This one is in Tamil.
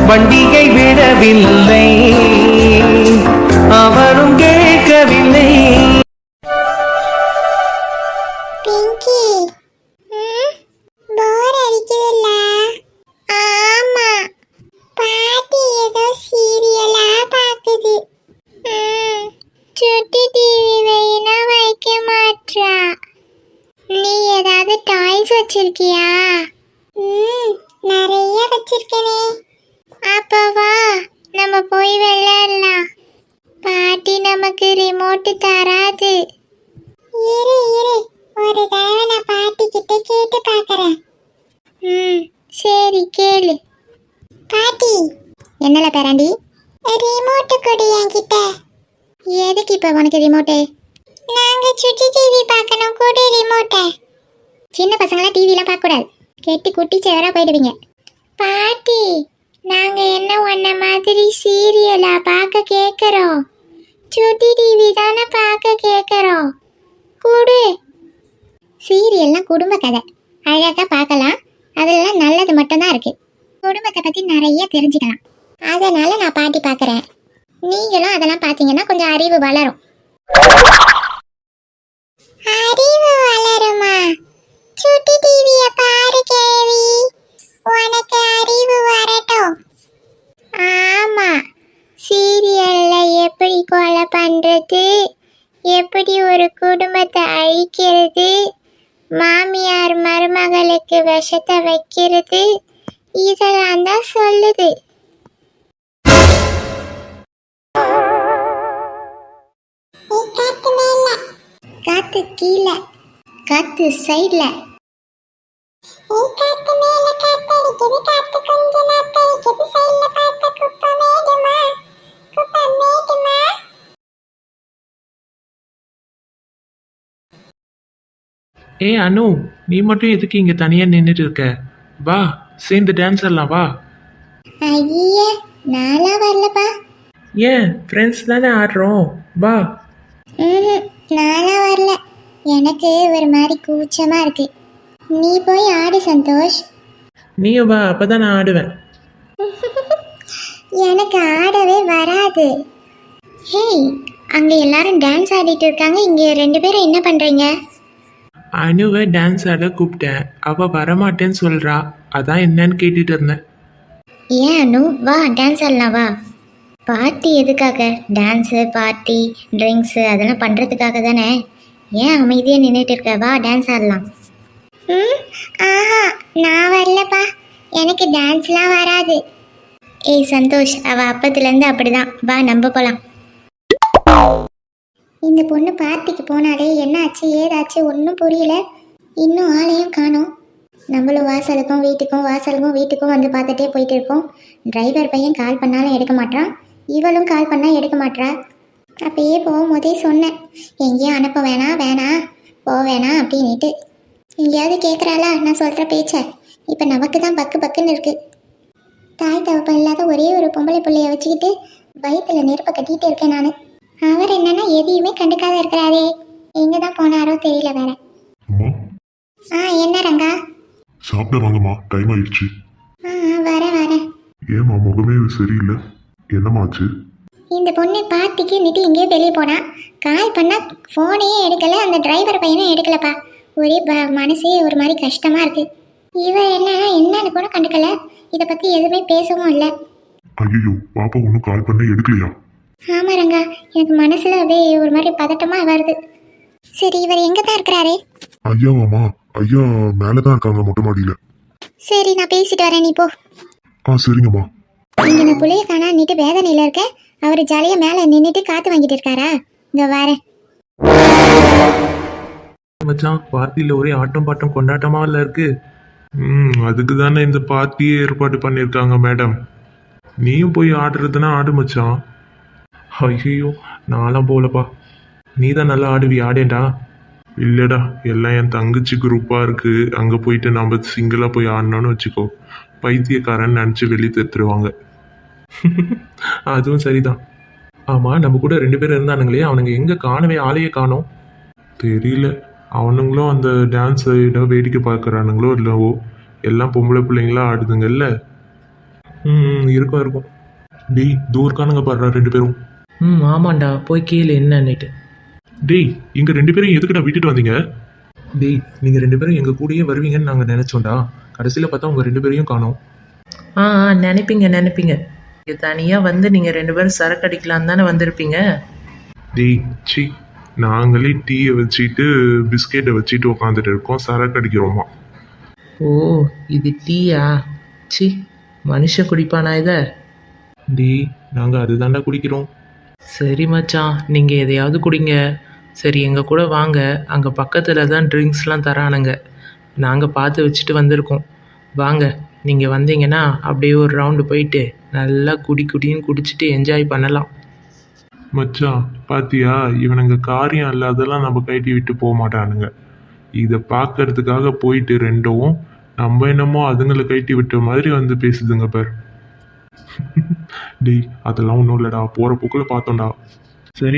வண்டியை விடவில்லை, அவரும் கேட்கவில்லை. பிங்கி, போர் அடிக்குதுல்ல? ஆமா, பாட்டி ஏதோ சீரியலா பாக்குது. சுட்டி டிவி வைனா வைக்க மாட்டா. நீ ஏதாவது டாய்ஸ் வச்சிருக்கியா? நிறைய வச்சிருக்கேனே. அப்ப வா, நம்ம போய் விளையாடலாம். பாட்டி நமக்கு ரிமோட் தராது. இரு இரு, ஒரு தடவை நான் பாட்டி கிட்ட கேட்டு பார்க்கறேன். சரி கேளு. பாட்டி. என்னல பேராண்டி? ரிமோட் கொடு என்கிட்ட. எதுக்கு இப்ப உனக்கு ரிமோட்டு? நாங்க சுட்டி டிவி பார்க்கணும், கொடு ரிமோட்டை. சின்ன பசங்களாம் டிவிலாம் பார்க்கக்கூடாது, கெட்டி குட்டி சேரா போயிடுவீங்க. பாட்டி, நாங்க என்ன உன்ன மாதிரி சீரியலா பார்க்க கேட்குறோம்? சுட்டி டிவி தானே பார்க்க கேட்குறோம், கொடு. சீரியல்லாம் குடும்ப கதை, அழகாக பார்க்கலாம். அதெல்லாம் நல்லது மட்டும்தான் இருக்கு. குடும்பத்தை பற்றி நிறைய தெரிஞ்சுக்கலாம். அதனால நான் பாட்டி பார்க்குறேன். நீங்களும் அதெல்லாம் பார்த்தீங்கன்னா கொஞ்சம் அறிவு வளரும். அறிவு வளருமா? சுட்டி டிவிய பாரு கேவி, உனக்கு அறிவு வரட்டும். ஆமா, சீரியல்ல எப்படி கொலை பண்றது, எப்படி ஒரு குடும்பத்தை அழிக்கிறது, மாமியார் மருமகளுக்கு விஷத்தை வைக்கிறது, இதெல்லாம் தான் சொல்லுது. காத்து கீழே, காத்து சைட்ல. காத்து மேல காத்தடிக்குது, காத்து கொஞ்ச நாத்தடிக்குது, சைட்ல பார்த்த குப்பை மேடுமா, குப்பை மேடுமா. ஏ அனு, நீ மட்டும் எதுக்கு இங்கே தனியாக நின்றுட்டு இருக்க? வா, சேர்ந்து டான்ஸ் ஆடலாம் வா. ஐய, நாளா வரலப்பா. ஏன், ஃப்ரெண்ட்ஸ் தானே ஆடுறோம், வா. நாளா வரல, எனக்கு ஒரு மாதிரி கூச்சமாக இருக்கு. நீ போய் ஆடு சந்தோஷ். நீயும் வா, அப்போ தான் நான் ஆடுவேன். எனக்கு ஆடவே வராது. ஹேய், அங்கே எல்லாரும் டான்ஸ் ஆடிட்டு இருக்காங்க, இங்கே 2 பேரும் என்ன பண்ணுறீங்க? அனுவை டான்ஸ் ஆட கூப்பிட்டேன், அவள் வரமாட்டேன்னு சொல்கிறா, அதான் என்னன்னு கேட்டுட்டு இருந்தேன். ஏன் அனு, வா டான்ஸ் ஆடலாம் வா. பார்ட்டி எதுக்காக? டான்ஸு, பார்ட்டி, ட்ரிங்க்ஸு அதெல்லாம் பண்ணுறதுக்காக தானே. ஏன் அமைதியாக நின்றுட்டு இருக்க? வா டான்ஸ் ஆடலாம். ஆஹா, நான் வரலப்பா, எனக்கு டான்ஸ்லாம் வராது. ஏய் சந்தோஷ், அவள் அப்பத்துலேருந்து அப்படி தான். வா நம்ம போகலாம். இந்த பொண்ணு பார்ட்டிக்கு போனாலே என்ன ஆச்சு ஏதாச்சு ஒன்றும் புரியல. இன்னும் ஆளையும் காணோம். நம்மளும் வாசலுக்கும் வீட்டுக்கும் வந்து பார்த்துட்டே போயிட்டு இருக்கோம். டிரைவர் பையன் கால் பண்ணாலும் எடுக்க மாட்டான், இவளும் கால் பண்ணால் எடுக்க மாட்டா. அப்பயே போகும்போதே சொன்னேன், எங்கேயும் அனுப்ப வேணாம் போவேணாம் அப்படின்ட்டு. எங்கேயாவது கேட்குறாளா நான் சொல்கிற பேச்ச? இப்போ நமக்கு தான் பக்குன்னு இருக்கு. தாய் தகப்பன் இல்லாத ஒரே ஒரு பொம்பளை பிள்ளைய வச்சுக்கிட்டு வயிற்றுல நெருப்பை கட்டிகிட்டு இருக்கேன் நான். அவர் என்னன்னா எதையுமே கண்டுக்காத இருக்கிறாரே, எங்கே தான் போனாரோ தெரியல வேற. என்ன ரங்கா? சாப்பிட வாங்கம்மா, டைம் ஆயிடுச்சு. வரேன். ஏம்மா முகமே சரியில்லை, என்னமாச்சு? இந்த பொண்ணு பார்ட்டிக்கு நிட்டு எங்கேயோ வெளியே போனா, கால் பண்ணால் ஃபோனையே எடுக்கலை, அந்த டிரைவர் பையனும் எடுக்கலப்பா. ஒரே மனசே ஒரு மாதிரி கஷ்டமாக இருக்கு. இவன் என்னன்னு கூட கண்டுக்கல, இதை பற்றி எதுவுமே பேசவும் இல்லை. ஐயோ, பாப்பா ஒன்றும் கால் பண்ண எடுக்கலையா? ஆமாம் ரங்கா, எனக்கு மனசில் அப்படியே ஒரு மாதிரி பதட்டமாக வருது. சரி, இவர் எங்கே தான் இருக்கிறாரு? ஐயாவாம்மா, ஐயா மேலே தான் இருக்காங்க, மொட்டை மாடியில். சரி, நான் பேசிட்டு வரேன், நீ போ. சரிங்கம்மா. இங்கே நான் புள்ளைய காணான்னுட்டு வேதனையில் இருக்கேன், அவர் ஜாலியாக மேலே நின்றுட்டு காற்று வாங்கிட்டு இருக்காரா? இந்த வரேன் மச்சான், பார்ட்டியில் ஒரே ஆட்டம் பாட்டம் கொண்டாட்டமா இல்லை இருக்கு. அதுக்கு தானே இந்த பார்ட்டியே ஏற்பாடு பண்ணியிருக்காங்க மேடம். நீயும் போய் ஆடுறதுன்னா ஆடு மச்சான். ஐயோ, நான்லாம் போகலப்பா. நீ தான் நல்லா ஆடுவி, ஆடேண்டா. இல்லைடா, எல்லாம் என் தங்கச்சி குரூப்பாக இருக்குது, அங்கே போயிட்டு நம்ம சிங்கிளாக போய் ஆடணும்னு வச்சுக்கோ, பைத்தியக்காரன்னு நினச்சி வெளியே தெத்துருவாங்க. அதுவும் சரிதான். ஆமாம், நம்ம கூட 2 பேர் இருந்தானுங்களே, அவனுங்க எங்கே காணவே ஆளையே காணோம். தெரியல, அவனுங்களும் அந்த டான்ஸை வேடிக்கை பார்க்குறானுங்களோ இல்லவோ, எல்லாம் பொம்பளை பிள்ளைங்களா ஆடுதுங்கல்ல. இருக்கும் இருக்கும். டேய் தூர்க்கானுங்க பாடுறா 2 பேரும். ஆமாண்டா, போய் கேளு என்னன்னுட்டு. டேய் இங்க 2 பேரும் எதுக்குடா விட்டுட்டு வந்தீங்க? டேய் நீங்க 2 பேரும் எங்க கூடயே வருவீங்கன்னு நாங்க நினைச்சோம்டா. கடைசியில பார்த்தா உங்க 2 பேரையும் காணோம். நினைப்பீங்க. தனியாக வந்து நீங்கள் 2 பேரும் சரக்கு அடிக்கலாம் தானே வந்திருப்பீங்க. டேய் சி, நாங்களே டீயை வச்சுட்டு பிஸ்கெட்டை வச்சுட்டு உட்காந்துட்டு இருக்கோம், சரக்கு அடிக்கிறோமா? ஓ, இது டீயா? சி, மனுஷன் குடிப்பானா இதை? டேய் நாங்கள் அதுதான்டா குடிக்கிறோம். சரி மச்சான், நீங்கள் எதையாவது குடிங்க. சரி, எங்கள் கூட வாங்க. அங்கே பக்கத்தில் தான் ட்ரிங்க்ஸ்லாம் தரானுங்க. நாங்கள் பார்த்து வச்சுட்டு வந்திருக்கோம். வாங்க, நீங்கள் வந்தீங்கன்னா அப்படியே ஒரு ரவுண்டு போயிட்டு நல்லா குடின்னு குடிச்சிட்டு என்ஜாய் பண்ணலாம். மச்சான் பாத்தியா, இவனுங்க காரியம் இல்லாதெல்லாம் நம்ம கைட்டி விட்டு போக மாட்டானுங்க. இதை பார்க்கறதுக்காக போயிட்டு ரெண்டும் நம்ம என்னமோ அதுங்களை கைட்டி விட்ட மாதிரி வந்து பேசுதுங்க பார். டேய் அதெல்லாம் ஒன்றும் இல்லைடா, போகிற போக்கில் பார்த்தோம்டா. சரி